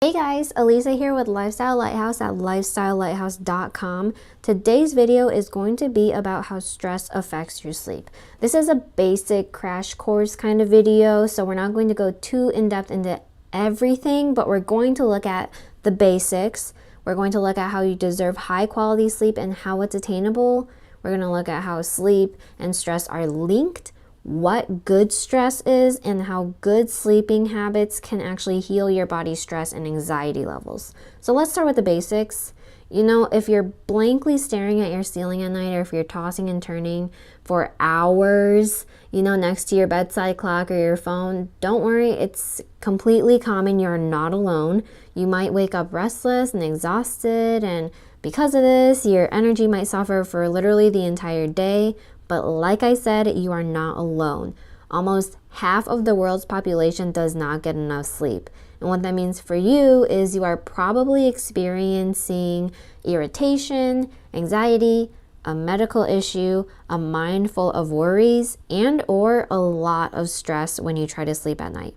Hey guys, Elisa here with Lifestyle Lighthouse at lifestylelighthouse.com. Today's video is going to be about how stress affects your sleep. This is a basic crash course kind of video, so we're not going to go too in-depth into everything, but we're going to look at the basics. We're going to look at how you deserve high quality sleep and how it's attainable. We're going to look at how sleep and stress are linked, what good stress is, and how good sleeping habits can actually heal your body's stress and anxiety levels. So let's start with the basics. You know, if you're blankly staring at your ceiling at night, or if you're tossing and turning for hours, next to your bedside clock or your phone, don't worry, it's completely common. You're not alone. You might wake up restless and exhausted, and because of this, your energy might suffer for literally the entire day. But like I said, you are not alone. Almost half of the world's population does not get enough sleep. And what that means for you is you are probably experiencing irritation, anxiety, a medical issue, a mind full of worries, and or a lot of stress when you try to sleep at night.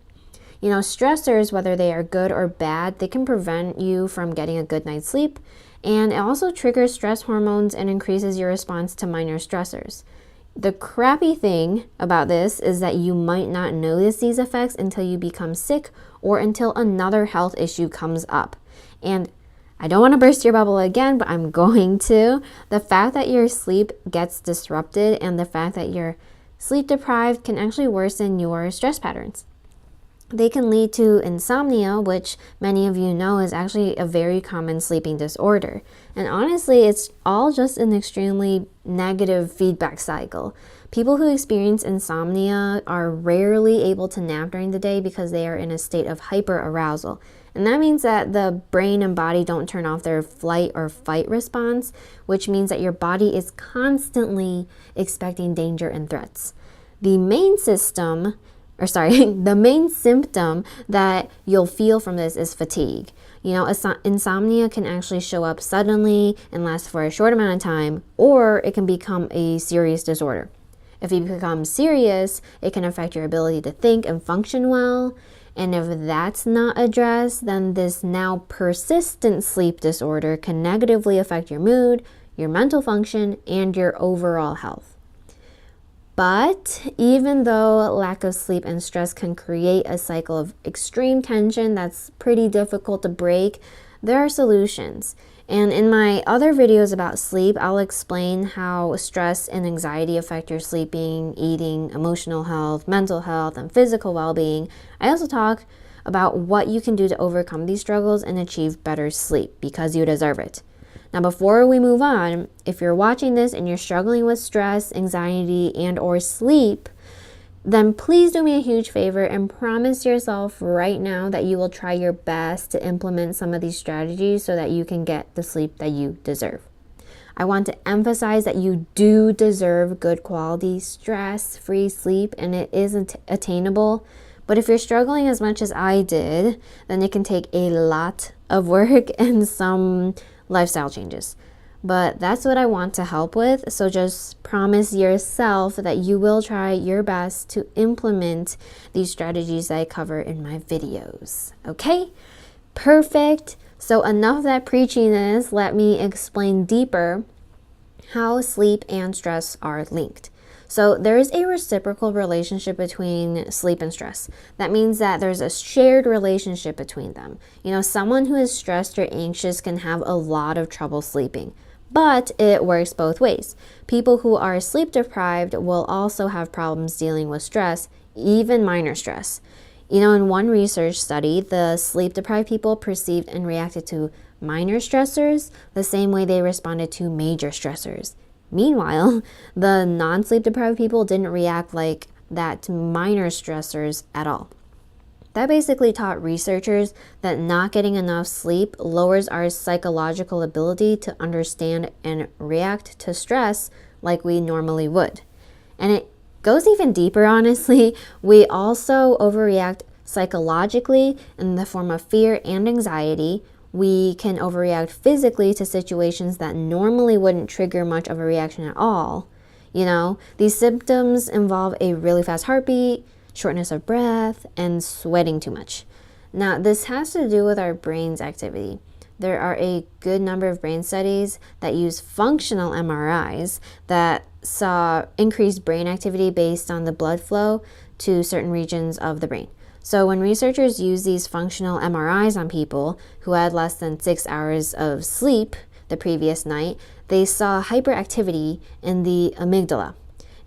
Stressors, whether they are good or bad, they can prevent you from getting a good night's sleep. And it also triggers stress hormones and increases your response to minor stressors. The crappy thing about this is that you might not notice these effects until you become sick or until another health issue comes up. And I don't want to burst your bubble again, but I'm going to. The fact that your sleep gets disrupted and the fact that you're sleep deprived can actually worsen your stress patterns. They can lead to insomnia, which many of you know is actually a very common sleeping disorder. And honestly, it's all just an extremely negative feedback cycle. People who experience insomnia are rarely able to nap during the day because they are in a state of hyper-arousal. And that means that the brain and body don't turn off their flight or fight response, which means that your body is constantly expecting danger and threats. The main symptom that you'll feel from this is fatigue. Insomnia can actually show up suddenly and last for a short amount of time, or it can become a serious disorder. If it becomes serious, it can affect your ability to think and function well. And if that's not addressed, then this now persistent sleep disorder can negatively affect your mood, your mental function, and your overall health. But even though lack of sleep and stress can create a cycle of extreme tension that's pretty difficult to break, there are solutions. And in my other videos about sleep, I'll explain how stress and anxiety affect your sleeping, eating, emotional health, mental health, and physical well-being. I also talk about what you can do to overcome these struggles and achieve better sleep because you deserve it. Now, before we move on, if you're watching this and you're struggling with stress, anxiety, and or sleep, then please do me a huge favor and promise yourself right now that you will try your best to implement some of these strategies so that you can get the sleep that you deserve. I want to emphasize that you do deserve good quality, stress-free sleep, and it isn't attainable. But if you're struggling as much as I did, then it can take a lot of work and some lifestyle changes. But that's what I want to help with. So just promise yourself that you will try your best to implement these strategies that I cover in my videos. Okay? Perfect. So enough of that preachiness. Let me explain deeper how sleep and stress are linked. So there is a reciprocal relationship between sleep and stress. That means that there's a shared relationship between them. Someone who is stressed or anxious can have a lot of trouble sleeping, but it works both ways. People who are sleep deprived will also have problems dealing with stress, even minor stress. In one research study, the sleep deprived people perceived and reacted to minor stressors the same way they responded to major stressors. Meanwhile, the non-sleep deprived people didn't react like that to minor stressors at all. That basically taught researchers that not getting enough sleep lowers our psychological ability to understand and react to stress like we normally would. And it goes even deeper, honestly. We also overreact psychologically in the form of fear and anxiety. We can overreact physically to situations that normally wouldn't trigger much of a reaction at all. These symptoms involve a really fast heartbeat, shortness of breath, and sweating too much. Now, this has to do with our brain's activity. There are a good number of brain studies that use functional MRIs that saw increased brain activity based on the blood flow to certain regions of the brain. So when researchers used these functional MRIs on people who had less than 6 hours of sleep the previous night, they saw hyperactivity in the amygdala.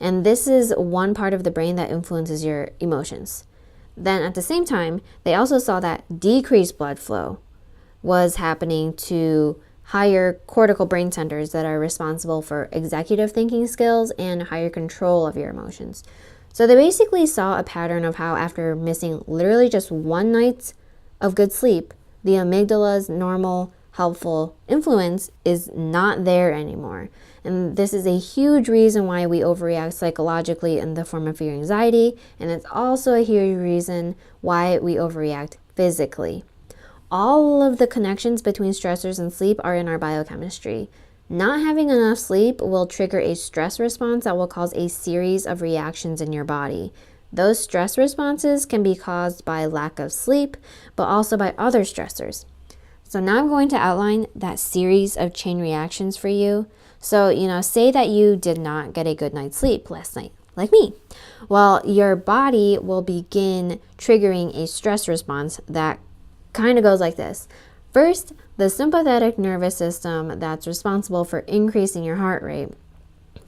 And this is one part of the brain that influences your emotions. Then at the same time, they also saw that decreased blood flow was happening to higher cortical brain centers that are responsible for executive thinking skills and higher control of your emotions. So they basically saw a pattern of how after missing literally just one night of good sleep, the amygdala's normal helpful influence is not there anymore. And this is a huge reason why we overreact psychologically in the form of fear and anxiety, and it's also a huge reason why we overreact physically. All of the connections between stressors and sleep are in our biochemistry. Not having enough sleep will trigger a stress response that will cause a series of reactions in your body. Those stress responses can be caused by lack of sleep, but also by other stressors. So now I'm going to outline that series of chain reactions for you. So, say that you did not get a good night's sleep last night, like me. Well, your body will begin triggering a stress response that kind of goes like this. First, the sympathetic nervous system that's responsible for increasing your heart rate,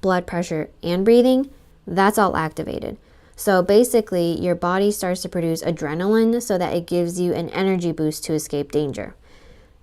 blood pressure, and breathing, that's all activated. So basically, your body starts to produce adrenaline so that it gives you an energy boost to escape danger.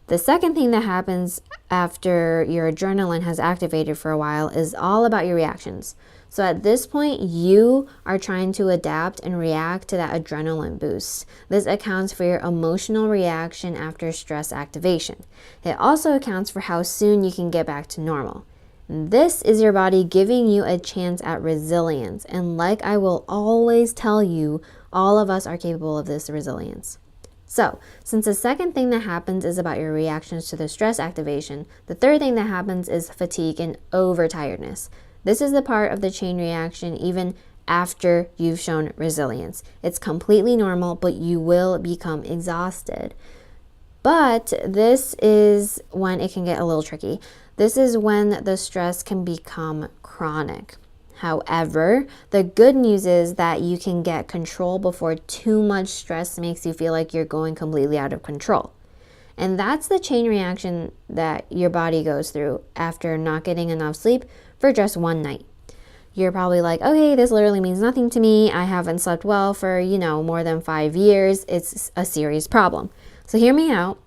The second thing that happens after your adrenaline has activated for a while is all about your reactions. So at this point, you are trying to adapt and react to that adrenaline boost. This accounts for your emotional reaction after stress activation. It also accounts for how soon you can get back to normal. This is your body giving you a chance at resilience. And like I will always tell you, all of us are capable of this resilience. So, since the second thing that happens is about your reactions to the stress activation, the third thing that happens is fatigue and overtiredness. This is the part of the chain reaction even after you've shown resilience. It's completely normal, but you will become exhausted. But this is when it can get a little tricky. This is when the stress can become chronic. However, the good news is that you can get control before too much stress makes you feel like you're going completely out of control. And that's the chain reaction that your body goes through after not getting enough sleep for just one night. You're probably like, okay, this literally means nothing to me. I haven't slept well for, more than 5 years. It's a serious problem. So hear me out.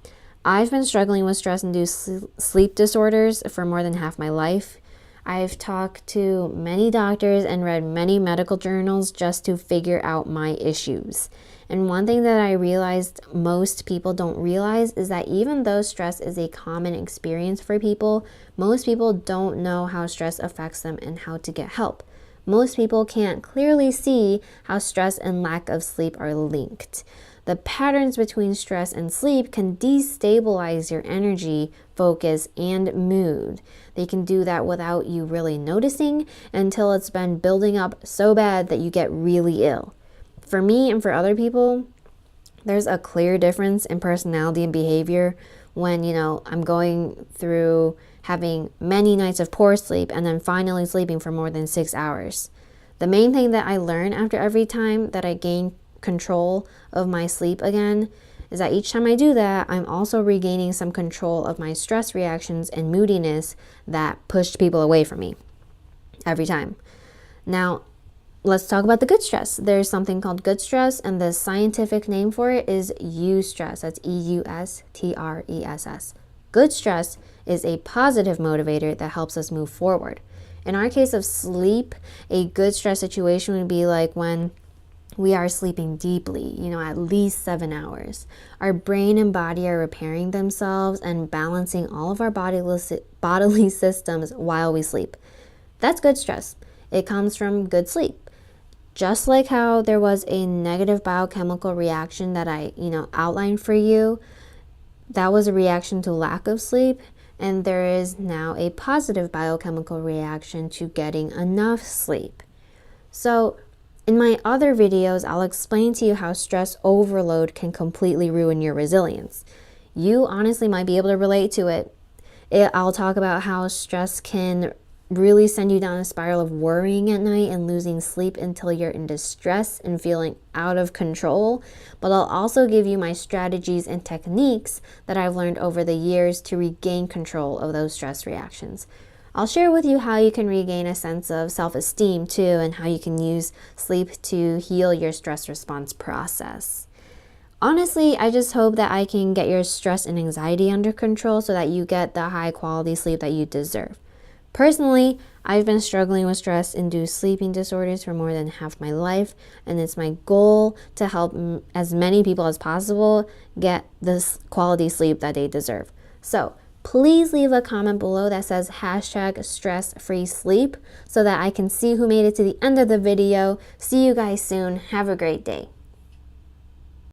I've been struggling with stress-induced sleep disorders for more than half my life. I've talked to many doctors and read many medical journals just to figure out my issues. And one thing that I realized most people don't realize is that even though stress is a common experience for people, most people don't know how stress affects them and how to get help. Most people can't clearly see how stress and lack of sleep are linked. The patterns between stress and sleep can destabilize your energy, focus, and mood. They can do that without you really noticing until it's been building up so bad that you get really ill. For me and for other people, there's a clear difference in personality and behavior when, I'm going through having many nights of poor sleep and then finally sleeping for more than 6 hours. The main thing that I learn after every time that I gain control of my sleep again is that each time I do that, I'm also regaining some control of my stress reactions and moodiness that pushed people away from me every time. Now, let's talk about the good stress. There's something called good stress, and the scientific name for it is eustress. That's eustress. Good stress is a positive motivator that helps us move forward. In our case of sleep, a good stress situation would be like when we are sleeping deeply, at least 7 hours. Our brain and body are repairing themselves and balancing all of our bodily systems while we sleep. That's good stress. It comes from good sleep. Just like how there was a negative biochemical reaction that I, outlined for you, that was a reaction to lack of sleep, and there is now a positive biochemical reaction to getting enough sleep. So In my other videos, I'll explain to you how stress overload can completely ruin your resilience. You honestly might be able to relate to it. I'll talk about how stress can really send you down a spiral of worrying at night and losing sleep until you're in distress and feeling out of control. But I'll also give you my strategies and techniques that I've learned over the years to regain control of those stress reactions. I'll share with you how you can regain a sense of self-esteem too, and how you can use sleep to heal your stress response process. Honestly, I just hope that I can get your stress and anxiety under control so that you get the high quality sleep that you deserve. Personally, I've been struggling with stress-induced sleeping disorders for more than half my life, and it's my goal to help as many people as possible get this quality sleep that they deserve. So please leave a comment below that says #stress-free-sleep so that I can see who made it to the end of the video. See you guys soon. Have a great day.